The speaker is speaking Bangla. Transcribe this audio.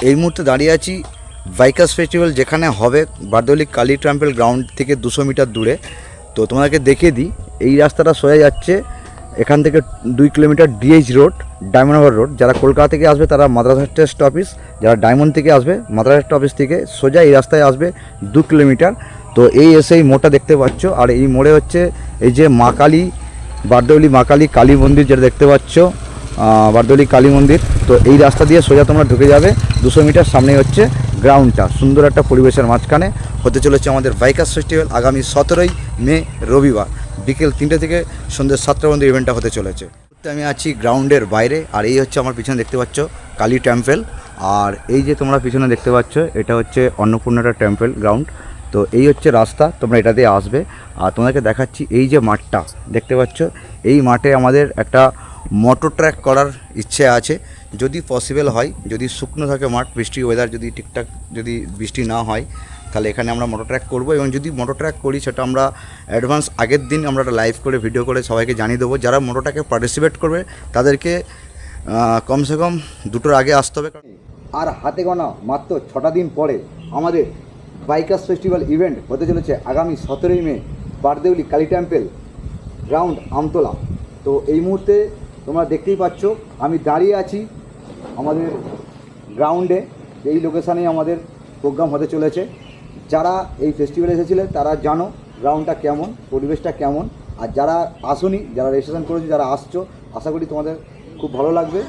এই মুহূর্তে দাঁড়িয়ে আছি বাইকার্স ফেস্টিভ্যাল যেখানে হবে বারদৌলি কালী টেম্পল গ্রাউন্ড থেকে 200 মিটার দূরে। তো তোমাদেরকে দেখিয়ে দিই, এই রাস্তাটা সোজা যাচ্ছে এখান থেকে 2 kilometre DH road, diamond Harbour road. যারা কলকাতা থেকে আসবে তারা মাদ্রাসা টেস্ট অফিস, যারা ডায়মন্ড থেকে আসবে মাদ্রাসা টেস্ট অফিস থেকে সোজা এই রাস্তায় আসবে 2 কিলোমিটার। তো এই এসে এই মোড়টা দেখতে পাচ্ছ, আর এই মোড়ে হচ্ছে এই যে মা কালী, বারদৌলি মা কালী কালী মন্দির যেটা দেখতে পাচ্ছ, বারদৌলি কালী মন্দির। তো এই রাস্তা দিয়ে সোজা তোমরা ঢুকে যাবে, 200 মিটার সামনেই হচ্ছে গ্রাউন্ডটা। সুন্দর একটা পরিবেশের মাঝখানে হতে চলেছে আমাদের বাইকার্স ফেস্টিভ্যাল আগামী 17ই মে রবিবার বিকেল 3টে থেকে সন্ধ্যে 7টা পর্যন্ত ইভেন্টটা হতে চলেছে। আমি আছি গ্রাউন্ডের বাইরে, আর এই হচ্ছে আমার পিছনে দেখতে পাচ্ছ কালী টেম্পল। আর এই যে তোমরা পিছনে দেখতে পাচ্ছ এটা হচ্ছে অন্নপূর্ণাটা টেম্পল গ্রাউন্ড। তো এই হচ্ছে রাস্তা, তোমরা এটা দিয়ে আসবে। আর তোমাদেরকে দেখাচ্ছি এই যে মাঠটা দেখতে পাচ্ছ, এই মাঠে আমাদের একটা মোটর ট্র্যাক করার ইচ্ছে আছে, যদি পসিবল হয়, যদি শুকনো থাকে মাঠ, বৃষ্টি ওয়েদার যদি ঠিকঠাক যদি বৃষ্টি না হয়, তাহলে এখানে আমরা মোটর ট্র্যাক করবো। এবং যদি মোটর ট্র্যাক করি সেটা আমরা অ্যাডভান্স আগের দিন আমরা একটা লাইভ করে ভিডিও করে সবাইকে জানিয়ে দেবো। যারা মোটর ট্র্যাকে পার্টিসিপেট করবে তাদেরকে কমসে কম 2টোর আগে আসতে হবে। আর হাতে গোনা মাত্র 6টা দিন পরে আমাদের বাইকার্স ফেস্টিভ্যাল ইভেন্ট হতে চলেছে আগামী 17ই মে বারদেউলি কালী টেম্পল গ্রাউন্ড আমতলা। তো এই মুহূর্তে তোমরা দেখতেই পাচ্ছ আমি দাঁড়িয়ে আছি আমাদের গ্রাউন্ডে, এই লোকেশানেই আমাদের প্রোগ্রাম হতে চলেছে। যারা এই ফেস্টিভ্যালে এসেছিলেন তারা জানো গ্রাউন্ডটা কেমন, পরিবেশটা কেমন। আর যারা আসোনি, যারা রেজিস্ট্রেশন করেছো, যারা আসছো, আশা করি তোমাদের খুব ভালো লাগবে।